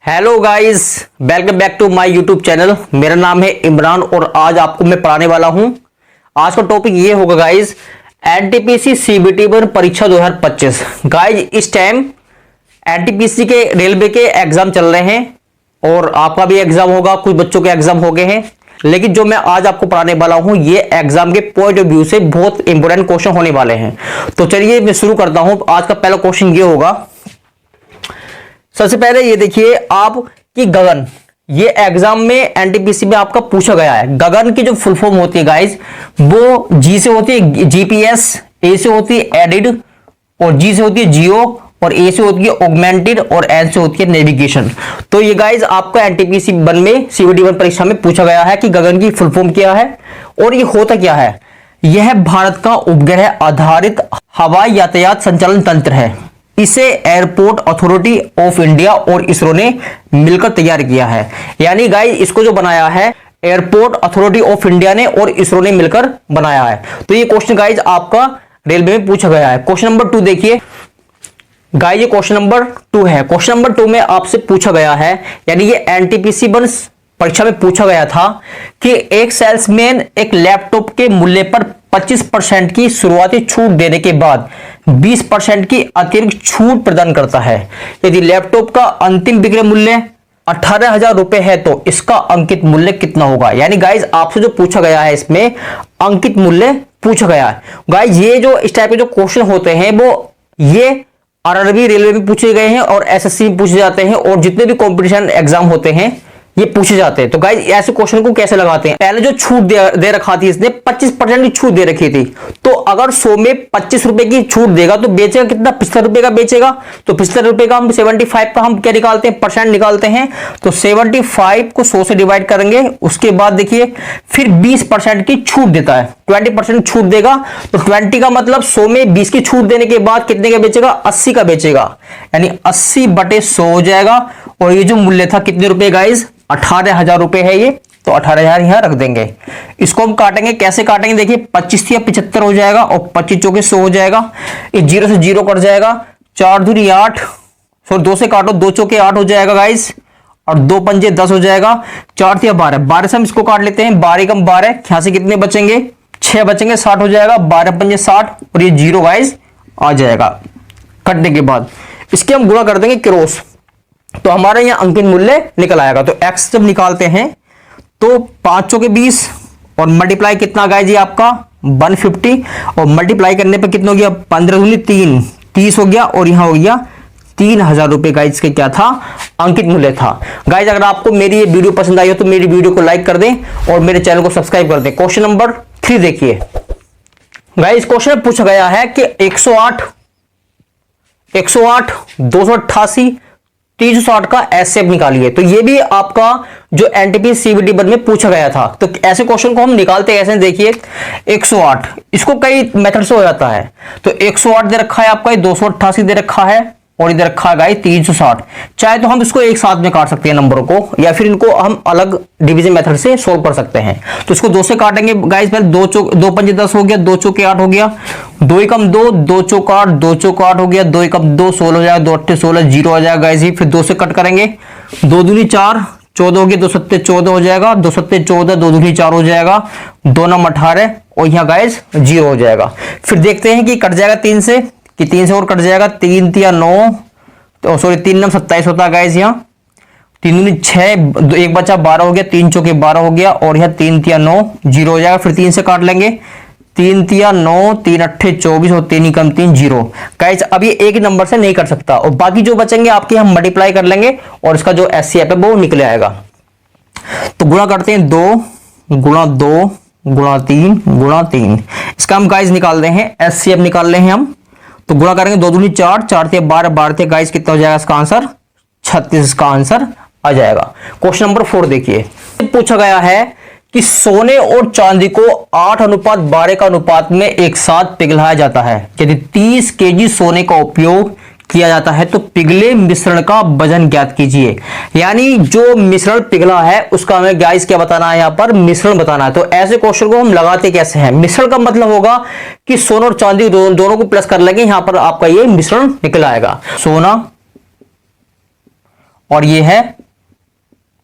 Hello guys, welcome back to my YouTube channel. मेरा नाम है इमरान और आज आपको मैं पढ़ाने वाला हूं। आज का टॉपिक ये होगा गाइस, एनटीपीसी सीबीटी वन परीक्षा 2025। गाइस इस टाइम एनटीपीसी के रेलवे के एग्जाम चल रहे हैं और आपका भी एग्जाम होगा, कुछ बच्चों के एग्जाम हो गए हैं। लेकिन जो मैं आज आपको पढ़ाने वाला हूं ये एग्जाम के पॉइंट ऑफ व्यू से बहुत इंपॉर्टेंट क्वेश्चन होने वाले हैं। तो चलिए मैं शुरू करता हूं। आज का पहला क्वेश्चन ये होगा, सबसे पहले ये देखिए आप कि गगन, ये एग्जाम में एनटीपीसी में आपका पूछा गया है। गगन की जो फुल फॉर्म होती है गाइस, वो जी से होती है जीपीएस, ए से होती है एडिड, और जी से होती है जियो, और ए से होती है ऑगमेंटेड, और एन से होती है नेविगेशन। तो ये गाइस आपका एनटीपीसी वन में सीबीटी वन परीक्षा में पूछा गया है कि गगन की फुल फॉर्म क्या है और ये होता क्या है। यह भारत का उपग्रह आधारित हवाई यातायात संचालन तंत्र है। इसे एयरपोर्ट अथॉरिटी ऑफ इंडिया और इसरो ने मिलकर तैयार किया है। यानी गाइस इसको जो बनाया है एयरपोर्ट अथॉरिटी ऑफ इंडिया ने और इसरो ने मिलकर बनाया है। तो ये क्वेश्चन गाइस आपका रेलवे में पूछा गया है। क्वेश्चन नंबर 2 देखिए गाइस, ये क्वेश्चन नंबर 2 है। क्वेश्चन नंबर 2 में आपसे पूछा गया है, यानी ये एनटीपीसी वन परीक्षा में पूछा गया था कि एक सेल्समैन एक लैपटॉप के मूल्य पर 25% की शुरुआती छूट देने के बाद 20% की अतिरिक्त छूट प्रदान करता है। यदि लैपटॉप का अंतिम विक्रय मूल्य 18,000 रुपए है तो इसका अंकित मूल्य कितना होगा। यानी गाइज आपसे जो पूछा गया है इसमें अंकित मूल्य पूछा गया है। गाइज ये जो इस टाइप के जो क्वेश्चन होते हैं वो ये आरआरबी रेलवे में पूछे गए हैं और एसएससी में पूछे जाते हैं और जितने भी कंपटीशन एग्जाम होते हैं ये पूछे जाते हैं। तो गाइज ऐसे क्वेश्चन को कैसे लगाते हैं, पहले जो छूट दे रखा थी इसने 25% की छूट दे रखी थी। तो अगर 100 में 25 रुपए की छूट देगा तो बेचेगा कितना, 75 रुपए का बेचेगा। तो 75 रुपए का हम 75 का हम क्या निकालते हैं, परसेंट निकालते हैं। तो 75 को 100 से डिवाइड करेंगे। उसके बाद देखिए फिर 20% की छूट देता है, 20% छूट देगा। तो 20 का मतलब 100 में 20 की छूट देने के बाद कितने का बेचेगा, 80 का बेचेगा। यानी 80/100 हो जाएगा। और ये जो मूल्य था कितने रुपए गाइज, 18,000 रुपए है ये। तो 18,000 यहां रख देंगे। इसको हम काटेंगे, कैसे काटेंगे देखिए, 25 या 75 हो जाएगा और 25 चौके 100 हो जाएगा। ये 0 से 0 कट जाएगा, 4 दूनी 8, सॉरी 2 से काटो, 2 चौके 8 हो जाएगा गाइस, और 2 पंजे 10 हो जाएगा। 4 या 12, 12 से हम इसको काट लेते हैं, 12 कम 12, यहां से कितने बचेंगे, 6 बचेंगे, 60 हो जाएगा। 12 पंजे 60 और ये 0 गाइस आ जाएगा। कटने के बाद इसके हम गुणा कर देंगे क्रॉस, तो हमारा यहां अंकित मूल्य निकल आएगा। तो x जब निकालते हैं तो 5 चौके 20 और मल्टीप्लाई कितना गाइस जी आपका 150, और मल्टीप्लाई करने पर कितना हो गया, 15 दूनी 3, 30 हो गया। और यहां हो गया 3,000 रुपए गाइस के क्या था, अंकित मूल्य था। गाइस अगर आपको मेरी ये वीडियो पसंद आई हो तो मेरी वीडियो को लाइक कर दें और मेरे चैनल को सब्सक्राइब कर दें। क्वेश्चन नंबर 3 देखिए गाइस, क्वेश्चन में पूछा गया है कि 108, 288, 360 का एचसीएफ निकालिए। तो ये भी आपका जो एनटीपीसी सीबीटी वन में पूछा गया था। तो ऐसे क्वेश्चन को हम निकालते कैसे, देखिए 108, इसको कई मेथड से हो जाता है। तो 108 दे रखा है आपका, 288 दे रखा है और इधर रखा है गाइस 360। चाहे तो हम इसको एक साथ में काट सकते हैं नंबरों को, या फिर इनको हम अलग डिवीजन मेथड से सोल्व कर सकते हैं। तो इसको 2 से काटेंगे गाइस, पहले 2 पंजे 10 हो गया, 2 चौके 8 हो गया, 2 एकम 2, 2 चौक 8, 2 चौक 8 हो गया, 2 एकम 2, 16 हो जाएगा, 2 अट्ठे 16, 0 आ जाएगा गाइस। फिर 2 से कट करेंगे, 2 दूनी 4, 14 हो गया, 2 सत्ते 14 हो जाएगा, 2 सत्ते 14, 2 दूनी 4 हो जाएगा, 2 नम 18 और यहाँ गाइस 0 हो जाएगा। फिर देखते हैं कि कट जाएगा 3 से, कि 3 से और कट जाएगा, 3 तिया 9, तो सॉरी 3 नम 27 होता है गाइस। यहाँ 3 दूनी 6, एक बचा 12 हो गया, 3 चौके 12 हो गया, और यहाँ 3 तिया 9, 0 हो जाएगा। फिर 3 से काट लेंगे, 3 तिया 9, 3 अट्ठे 24 और 3 कम 3 0। गाइस अब ये एक नंबर से नहीं कर सकता, और बाकी जो बचेंगे आपके हम मल्टीप्लाई कर लेंगे और इसका जो एचसीएफ है वो निकल आएगा। तो गुणा करते हैं, 2 गुणा 2 गुणा 3 गुणा 3, इसका हम गाइस निकाल रहे हैं, एचसीएफ निकाल रहे हैं हम। तो गुणा करेंगे, 2 दूनी 4, 4 थे 12, 12 थे गाइस, कितना हो जाएगा इसका आंसर, 36 का आंसर आ जाएगा। क्वेश्चन नंबर 4 देखिए, पूछा गया है कि सोने और चांदी को 8:12 का अनुपात में एक साथ पिघलाया जाता है। यदि 30 केजी सोने का उपयोग किया जाता है तो पिघले मिश्रण का वजन ज्ञात कीजिए। यानी जो मिश्रण पिघला है उसका हमें गाइस क्या बताना है, यहां पर मिश्रण बताना है। तो ऐसे क्वेश्चन को हम लगाते कैसे हैं, मिश्रण का मतलब होगा कि सोना और चांदी दोनों को प्लस कर लेंगे, यहां पर आपका ये मिश्रण निकल आएगा। सोना और ये है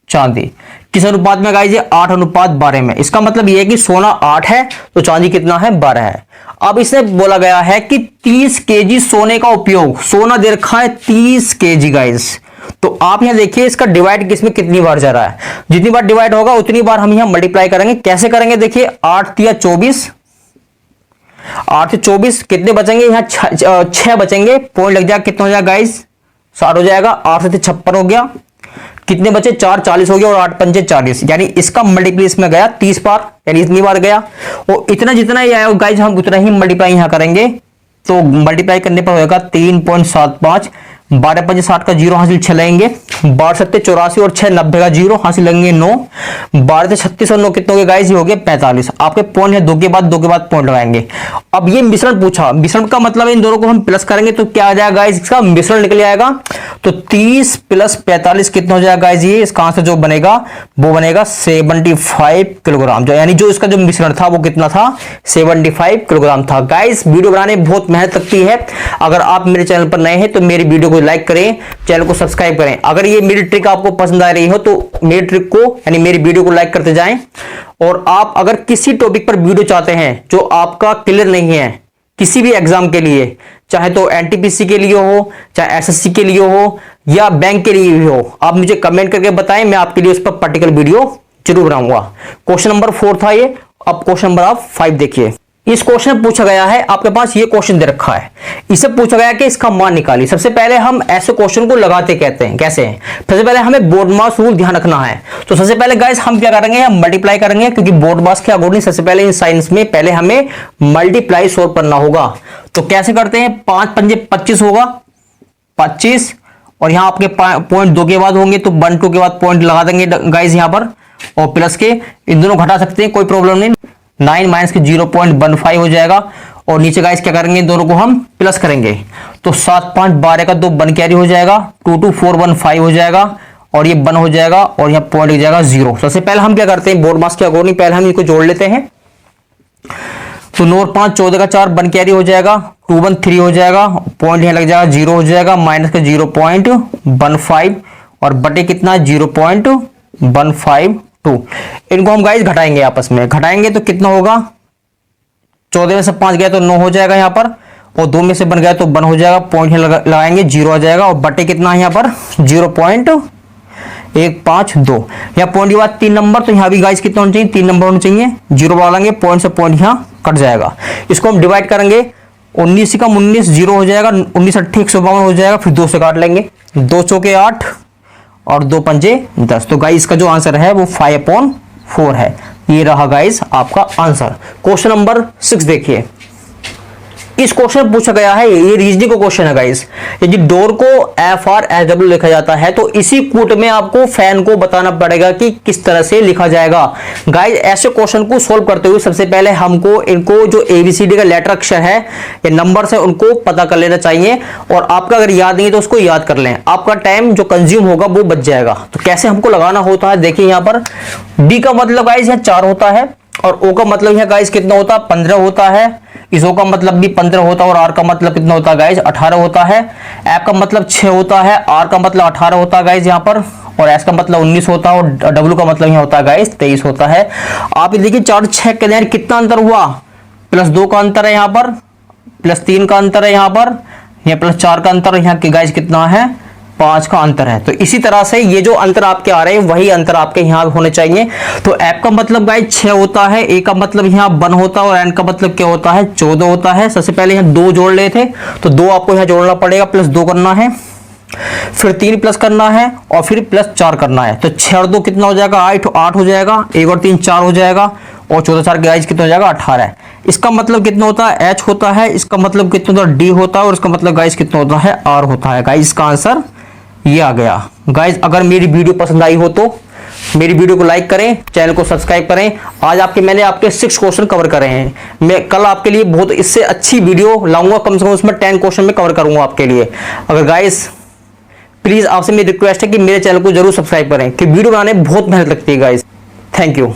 चांदी। किस अनुपात में गाइस? ये 8:12 में। इसका मतलब ये है कि सोना 8 है तो चांदी कितना है? 12 है। अब इसने बोला गया है कि 30 केजी सोने का उपयोग, सोना दे रखा है 30 केजी गाइस। तो आप यहां देखिए इसका डिवाइड किसमें कितनी बार जा रहा है, जितनी बार डिवाइड होगा उतनी बार हम यहां मल्टीप्लाई करेंगे। कैसे करेंगे? देखिए 8 या 24, 8 से 24 कितने बचेंगे? यहां 6 बचेंगे, पॉइंट लग जाएगा, कितना हो जाएगा गाइस? 60 हो जाएगा। 8 से 56 हो गया, कितने बचे? 4, 40 हो गया, और 8 पंजे 40, यानी इसका मल्टीप्लाई इसमें गया 30 बार, यानी इतनी बार गया। और इतना जितना ही आया गाइस हम उतना ही मल्टीप्लाई यहां करेंगे। तो मल्टीप्लाई करने पर होगा 3.75, 12 पंजे 60 का 0 हासिल 6 लगेंगे, 12 सत्ते 84 और 6 90 का 0 हासिल लगेंगे 9, 12 से 36 और 9 कितने हो गए गाइस? ये हो गए 45। आपके पॉइंट है, दो के बाद पॉइंट लगाएंगे। अब ये मिश्रण पूछा, मिश्रण का मतलब इन दोनों को हम प्लस करेंगे तो क्या आ जाएगा गाइस? इसका मिश्रण निकल आएगा। तो 30 प्लस 45 कितना हो जाएगा गाइस? ये इसका आंसर जो बनेगा वो बनेगा 75 किलोग्राम, जो यानी जो इसका जो मिश्रण था वो कितना था? 75 किलोग्राम था। गाइस वीडियो बनाने में बहुत मेहनत लगती है। अगर आप मेरे चैनल पर नए हैं तो मेरी वीडियो को लाइक करें, चैनल को सब्सक्राइब करें। अगर ये मेरी ट्रिक आपको पसंद आ रही हो तो मेरी ट्रिक को यानी मेरी वीडियो को लाइक करते जाएं। और आप अगर किसी टॉपिक पर वीडियो चाहते हैं जो आपका क्लियर नहीं है किसी भी एग्जाम के लिए, चाहे तो एनटीपीसी के लिए हो, चाहे एसएससी के लिए हो, या बैंक के लिए भी हो, आप मुझे कमेंट करके बताएं, मैं आपके लिए उस पर पर्टिकुलर वीडियो जरूर बनाऊंगा। क्वेश्चन नंबर 4 था ये। अब क्वेश्चन नंबर आप 5 देखिए। इस क्वेश्चन में पूछा गया है, आपके पास ये क्वेश्चन दे रखा है, इसे पूछा गया कि इसका मान निकालिए। सबसे पहले हम ऐसे क्वेश्चन को लगाते कहते हैं कैसे हैं? सबसे पहले हमें बोर्ड मास रूल ध्यान रखना है। तो सबसे पहले गाइस हम क्या करेंगे? हम मल्टीप्लाई करेंगे, क्योंकि बोर्ड मास के अकॉर्डिंग सबसे पहले इन साइंस में पहले हमें मल्टीप्लाई सोल्व करना होगा। तो कैसे करते हैं? 5 पंजे 25 होगा, 25, और यहां आपके पॉइंट 2 के बाद होंगे तो 1 2 के बाद पॉइंट लगा देंगे गाइस यहां पर, और प्लस के इन दोनों घटा सकते हैं, कोई प्रॉब्लम नहीं। 9 माइनस के 0.15 हो जाएगा, और नीचे गाइस क्या करेंगे? दोनों को हम प्लस करेंगे। तो 7 5 12 का 2 1 कैरी हो जाएगा, 2 2 4 1 5 हो जाएगा, और ये 1 हो जाएगा, और यहाँ पॉइंट हो जाएगा 0। सबसे पहले हम क्या करते हैं? बोर्ड मास के अकॉर्डिंग पहले हम इनको जोड़ लेते हैं। तो 9 और 5 14 का 4 1 कैरी हो जाएगा, 2 1 3 हो जाएगा, पॉइंट यहाँ लग जाएगा 0 हो जाएगा, माइनस का 0.15, और बटे कितना? 0.152। इनको हम गाइस घटाएंगे, आपस में घटाएंगे तो कितना होगा? 14 में से 5 गया तो 9 हो जाएगा यहाँ पर, और 2 में से 1 गया तो 1 हो जाएगा, पॉइंट लगाएंगे 0 आ जाएगा, और बटे कितना है यहाँ पर? 0.152। यहाँ पॉइंट के बाद 3 नंबर, तो यहाँ भी गाइस कितना होना चाहिए? 3 नंबर होने चाहिए। 0 डालेंगे, पॉइंट से पॉइंट यहाँ कट जाएगा। इसको हम डिवाइड करेंगे, 19 कम 19 0 हो जाएगा, 19 8 152 हो जाएगा, फिर 2 से काट लेंगे, 2 चौके 8 और 2 पंजे 10। तो गाइस इसका जो आंसर है वो 5/4 है। ये रहा गाइस आपका आंसर। क्वेश्चन नंबर 6 देखिए। इस क्वेश्चन में पूछा गया है, ये रीजनिंग का क्वेश्चन है गाइस। यदि डोर को FRSW लिखा जाता है तो इसी कूट में आपको फैन को बताना पड़ेगा कि किस तरह से लिखा जाएगा। गाइस ऐसे क्वेश्चन को सोल्व करते हुए सबसे पहले हमको इनको जो ABCD का लेटर अक्षर है या नंबर है उनको पता कर लेना चाहिए, और आपका अगर याद नहीं है तो उसको याद कर लें, आपका टाइम जो कंज्यूम होगा वो बच जाएगा। तो कैसे हमको लगाना होता है देखिए, यहाँ पर D का मतलब गाइस यहाँ 4 होता है, और O का मतलब यहाँ गाइस कितना होता है? 15 होता है। इस O का मतलब भी 15 होता है, और R का मतलब कितना होता है गाइस? 18 होता है। F का मतलब 6 होता है, R का मतलब 18 होता है गाइस यहाँ पर, और S का मतलब 19 होता है, और W का मतलब यहाँ होता है गाइस 23 होता है। आप ये देखिए 4 6 के अंदर कितना अंतर हुआ? +2 का अंतर है यहाँ पर, +3 का अंतर है यहाँ पर, यहाँ +4 का अंतर, यहाँ के गाइस कितना है? 5 का अंतर है। तो इसी तरह से ये जो अंतर आपके आ रहे हैं वही अंतर आपके यहाँ होने चाहिए। तो F का मतलब गाइस 6 होता है, A का मतलब यहाँ 1 होता है, और N का मतलब क्या होता है? 14 होता है। सबसे पहले यहाँ 2 जोड़ लिए थे, तो 2 आपको यहाँ जोड़ना पड़ेगा, +2 करना है, फिर 3 प्लस करना है, और फिर +4 करना है। तो 6 और 2 कितना हो जाएगा? 8 हो जाएगा, 1 और 3 4 हो जाएगा, और 14 4 गाइस कितना हो जाएगा? 18 है। इसका मतलब कितना होता है? H होता है। इसका मतलब कितना होता है? D होता है, और इसका मतलब गाइस कितना होता है? R होता है। गाइस इसका आंसर ये आ गया। गाइस अगर मेरी वीडियो पसंद आई हो तो मेरी वीडियो को लाइक करें, चैनल को सब्सक्राइब करें। आज मैंने आपके 6 क्वेश्चन कवर करे हैं। मैं कल आपके लिए बहुत इससे अच्छी वीडियो लाऊंगा, कम से कम उसमें 10 क्वेश्चन में कवर करूंगा आपके लिए। अगर गाइस प्लीज आपसे मेरी रिक्वेस्ट है कि मेरे चैनल को जरूर सब्सक्राइब करें, कि वीडियो बनाने में बहुत मेहनत लगती है गाइस। Thank you.